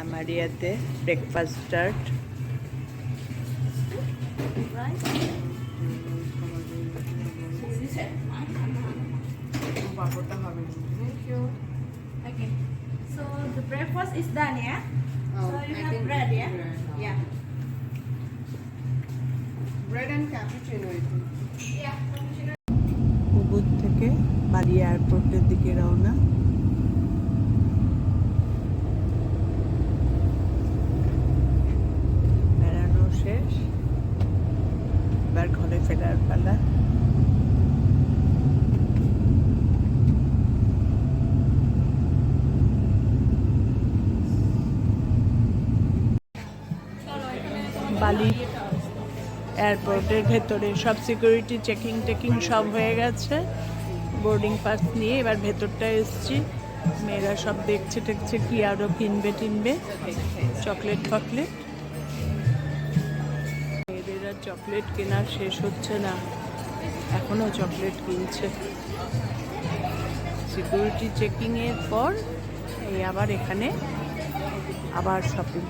আমারিয়াতে breakfast start. Okay. So the breakfast is done, yeah? Oh, So you I have think bread, yeah? bread, Yeah. Bread and cappuccino, I think. Yeah. Cappuccino. Ubud থেকে বালি এয়ারপোর্টের দিকে রওনা। বেড়ানো শেষ, এবার ঘরে ফেরার পালা। বালি এয়ারপোর্টের ভেতরে সব সিকিউরিটি চেকিং সব হয়ে গেছে। বোর্ডিং পাস নিয়ে এবার ভেতরটা এসছি। মেয়েরা সব দেখছে টেকছে কি আরও কিনবে চকলেট ফকলেট। মেয়েদের আর চকলেট কেনার শেষ হচ্ছে না, এখনও চকলেট কিনছে। সিকিউরিটি চেকিংয়ের পর এই আবার এখানে আবার শপিং।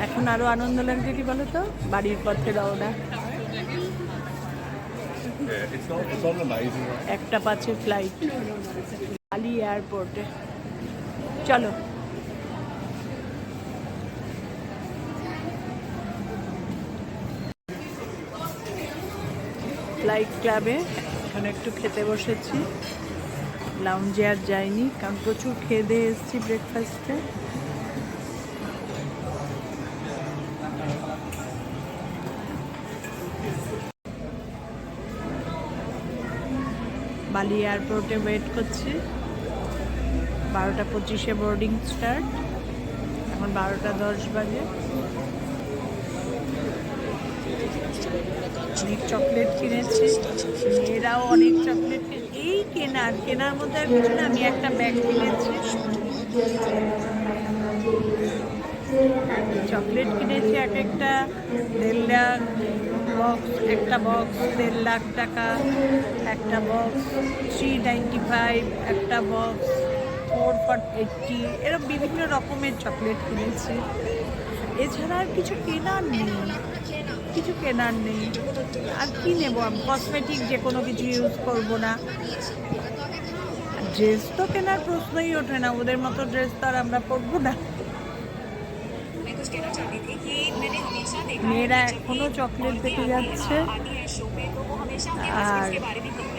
এখন আরো আনন্দ লাগছে কি বলো তো, বাড়ির পথে রওনা। একটা 5-এ ফ্লাইট বালি এয়ারপোর্টে। চলো ফ্লাইট ক্লাবে এখানে একটু খেতে বসেছি। লাউঞ্জে আর যাইনি কারণ প্রচুর খেয়ে দিয়ে এসেছি ব্রেকফাস্টে। বালি এয়ারপোর্টে ওয়েট করছি। 12:25-এ বোর্ডিং স্টার্ট, এখন 12:10 বাজে। অনেক চকলেট কিনেছি, মেয়েরাও অনেক চকলেট। এই কেনার মধ্যে আর কিছু না, আমি একটা ব্যাগ কিনেছি, চকলেট কিনেছি একটা 1.5 লাখ বক্স, একটা বক্স 1.5 লাখ টাকা, একটা বক্স 395, একটা বক্স 480, এরকম বিভিন্ন রকমের চকলেট কিনেছি। এছাড়া আর কিছু কেনার নেই। আর কি নেবো আমি? কসমেটিক যে কোনো কিছু ইউজ করবো না। ড্রেস তো কেনার প্রশ্নই ওঠে না, ওদের মতো ড্রেস তো আর আমরা পরবো না। মেয়েরা এখনো চকলেট দেখে যাচ্ছে। আর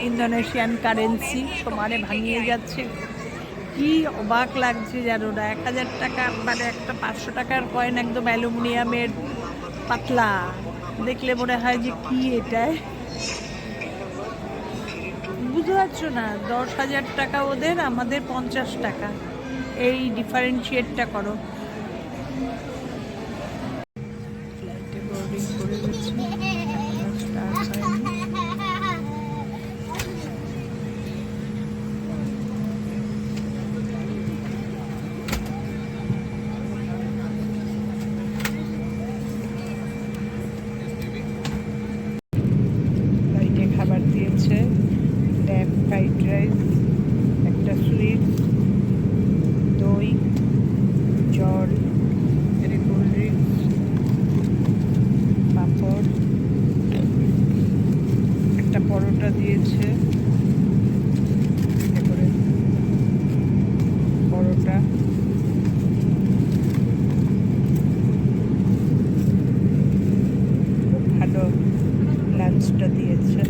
ইন্দোনেশিয়ান কারেন্সি সমানে ভাঙিয়ে যাচ্ছে, কি অবাক লাগছে জানো না। 1000 টাকা মানে একটা 500 টাকার কয়েন একদম অ্যালুমিনিয়ামের পাতলা, দেখলে মনে হয় যে কি এটায়, বুঝতে পারছো না। 10,000 টাকা ওদের, আমাদের 50 টাকা, এই ডিফারেন্সিয়েটটা করো। ফ্লাইটে বোর্ডিং করে গেছি, স্টার্ট হয়নি। ফ্লাইটে খাবার দিয়েছে, ল্যাম্ব ফ্রাইড রাইস, একটা সুইটস, দই, জল, কোল্ড ড্রিঙ্কস, পাঁপড়, একটা পরোটা দিয়েছে, করে পরোটা, খুব ভালো লাঞ্চটা দিয়েছে।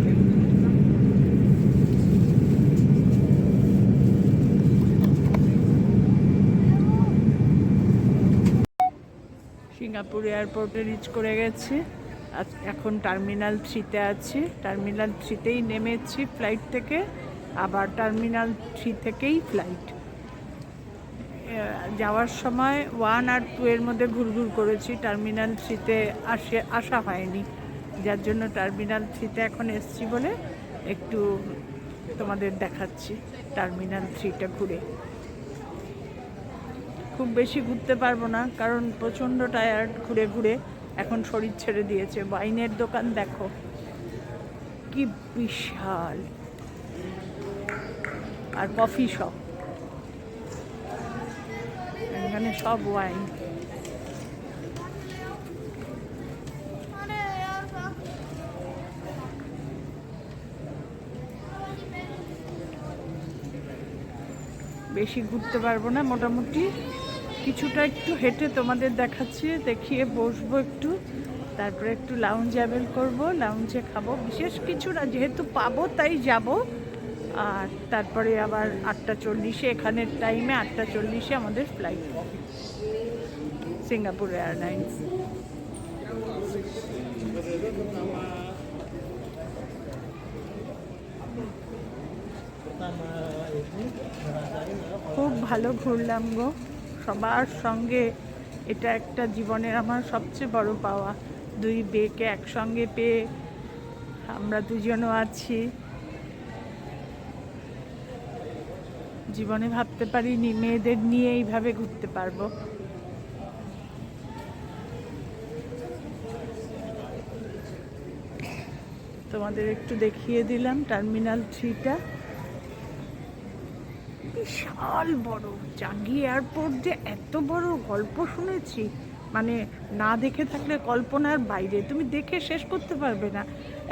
সিঙ্গাপুর এয়ারপোর্টে রিচ করে গেছি। এখন টার্মিনাল 3-তে আছি। টার্মিনাল 3-তেই নেমেছি ফ্লাইট থেকে, আবার টার্মিনাল 3 থেকেই ফ্লাইট। যাওয়ার সময় 1 আর 2 এর মধ্যে ঘুরঘুর করেছি, টার্মিনাল 3-তে আসা হয়নি, যার জন্য টার্মিনাল 3-তে এখন এসছি বলে একটু তোমাদের দেখাচ্ছি টার্মিনাল 3টা ঘুরে। খুব বেশি ঘুরতে পারবো না কারণ প্রচণ্ড টায়ার্ড ঘুরে ঘুরে, এখন শরীর ছেড়ে দিয়েছে। ওয়াইনের দোকান দেখো, কি বিশাল, আর কফি শপ, এখানে সব ওয়াইন। বেশি ঘুরতে পারবো না, মোটামুটি কিছুটা একটু হেঁটে তোমাদের দেখাচ্ছি, দেখিয়ে বসবো একটু, তারপরে একটু লাউঞ্জেবল করব, লাউঞ্জে খাবো, বিশেষ কিছু না, যেহেতু পাবো তাই যাব। আর তারপরে আবার 8:40 এখানের টাইমে 8:40 আমাদের ফ্লাইট, সিঙ্গাপুর এয়ারলাইন্স। খুব ভালো ঘুরলাম গো সবার সঙ্গে, এটা একটা জীবনের আমার সবচেয়ে বড় পাওয়া, দুই মেয়েকে একসঙ্গে পেয়ে, আমরা দুজনও আছি। জীবনে ভাবতে পারিনি মেয়েদের নিয়ে এইভাবে ঘুরতে পারবো। তোমাদের একটু দেখিয়ে দিলাম টার্মিনাল 3টা, বিশাল বড়। জাঙ্গি এয়ারপোর্ট যে এত বড়, গল্প শুনেছি, মানে না দেখে থাকলে কল্পনার বাইরে, তুমি দেখে শেষ করতে পারবে না।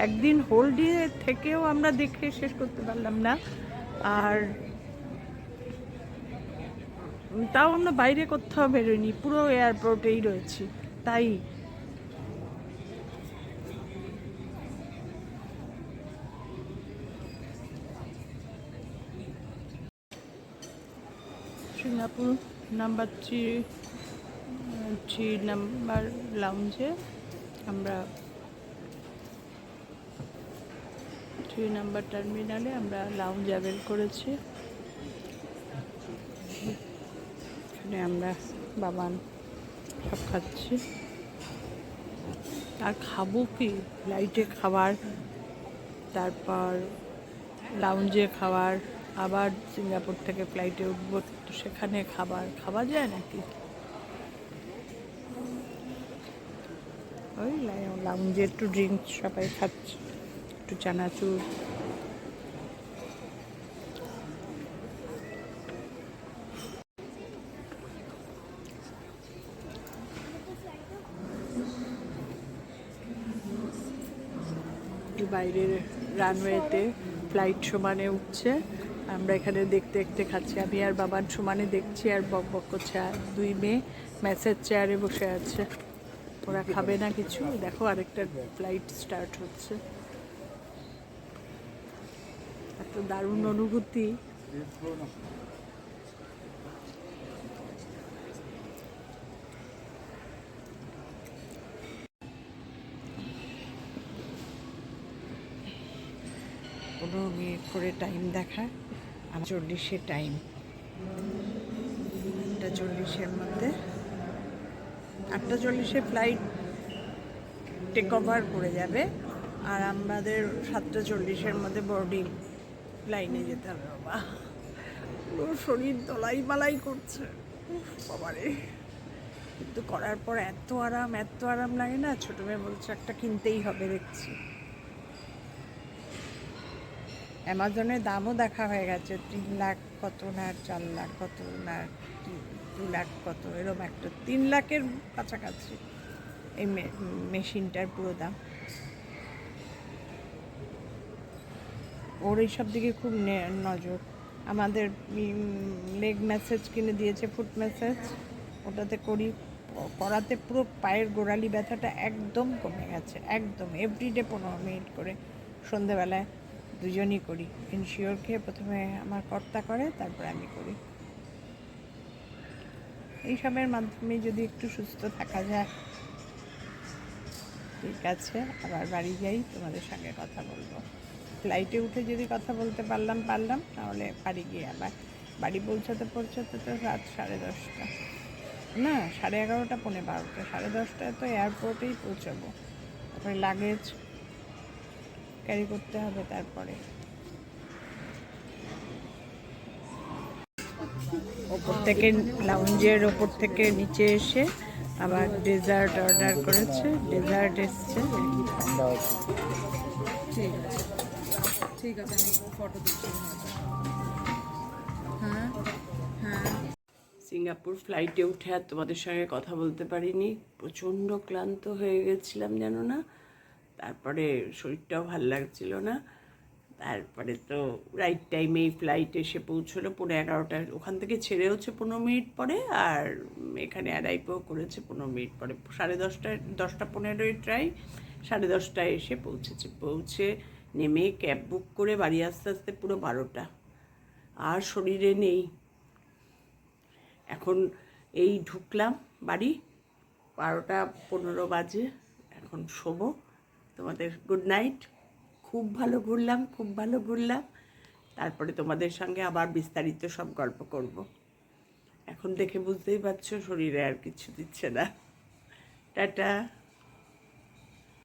একদিন হোল ডে থেকেও আমরা দেখে শেষ করতে পারলাম না, আর তাও আমরা বাইরে কোথাও বেরোইনি, পুরো এয়ারপোর্টেই রয়েছি। তাই সিঙ্গাপুর নাম্বার 3 নাম্বার লাউঞ্জে আমরা, 3 নাম্বার টার্মিনালে আমরা লাউঞ্জ অ্যাভেল করেছি। এখানে আমরা বাবান সব খাচ্ছি, আর খাবো কি, লাইটে খাবার, তারপর লাউঞ্জে খাবার, আবার সিঙ্গাপুর থেকে ফ্লাইটে উঠবো, তো সেখানে খাবার খাওয়া যায় নাকি? ওই লাউঞ্জে একটু ড্রিঙ্কস সবাই খাচ্ছে, একটু চানাচুর। বাইরের রানওয়েতে ফ্লাইট সমানে উঠছে, আমরা এখানে দেখতে দেখতে খাচ্ছি, আমি আর বাবার সমানে দেখছি আর বক বক করছে, আর দুই মেয়ে ম্যাসেজ চেয়ারে বসে আছে, ওরা খাবে না কিছু। দেখো আরেকটা ফ্লাইট স্টার্ট হচ্ছে, এত দারুণ অনুভূতি। 15 মিনিট করে টাইম দেখায়, আমার 40-এ টাইম, 8:40-এর মধ্যে, 8:40-এ ফ্লাইট টেক ওভার করে যাবে, আর আমাদের 7:40-এর মধ্যে বোর্ডিং লাইনে যেতে হবে। বাবা, পুরো শরীর দলাই মালাই করছে, বাবারে। কিন্তু করার পর এত আরাম লাগে না, ছোটো মেয়ে বলছে একটা কিনতেই হবে, দেখছি অ্যামাজনে দামও দেখা হয়ে গেছে, 3 লাখ কত না, 4 লাখ কত না, 2 লাখ কত, এরকম একটা 3 লাখের কাছাকাছি এই মেশিনটার পুরো দাম। ওর এইসব দিকে খুব নজর। আমাদের লেগ ম্যাসেজ কিনে দিয়েছে, ফুট ম্যাসেজ, ওটাতে করাতে পুরো পায়ের গোড়ালি ব্যথাটা একদম কমে গেছে, একদম। এভরিডে 15 মিনিট করে সন্ধেবেলায় দুজনই করি, ইনশিওর খেয়ে প্রথমে আমার কর্তা করে, তারপরে আমি করি। এইসবের মাধ্যমে যদি একটু সুস্থ থাকা যায়। ঠিক আছে, আবার বাড়ি যাই, তোমাদের সঙ্গে কথা বলবো। ফ্লাইটে উঠে যদি কথা বলতে পারলাম, তাহলে বাড়ি গিয়ে আবার বাড়ি পৌঁছাতে তো রাত 10:30, না 11:30, 11:45, 10:30টায় তো এয়ারপোর্টেই পৌঁছাবো, তারপরে লাগেজ ক্যারি করতে হবে। তারপরে ওপর থেকে, লাউঞ্জের ওপর থেকে নিচে এসে আবার ডেজার্ট অর্ডার করেছে, ডেজার্ট এসছে, ঠিক আছে ঠিক আছে, আমি ফটো দিচ্ছি। হ্যাঁ হ্যাঁ। সিঙ্গাপুর ফ্লাইটে উঠে আর তোমাদের সঙ্গে কথা বলতে পারিনি, প্রচণ্ড ক্লান্ত হয়ে গেছিলাম জানো না। তারপরে শরীরটাও ভাল লাগছিল না। তারপরে তো রাইট টাইমেই ফ্লাইট এসে পৌঁছলো 11:30। ওখান থেকে ছেড়ে হচ্ছে 15 মিনিট পরে, আর এখানে অ্যারাইভও করেছে 15 মিনিট পরে। 10:30, 10:15 ট্রাই, 10:30টায় এসে পৌঁছেছে। পৌঁছে নেমে ক্যাব বুক করে বাড়ি আস্তে আস্তে পুরো 12টা, আর শরীরে নেই। এখন এই ঢুকলাম বাড়ি, 12:15 বাজে, এখন শোবো। তোমাদের গুড নাইট। খুব ভালো ঘুরলাম। তারপরে তোমাদের সঙ্গে আবার বিস্তারিত সব গল্প করব। এখন দেখে বুঝতেই পারছো শরীরে আর কিছু দিচ্ছে না। টাটা।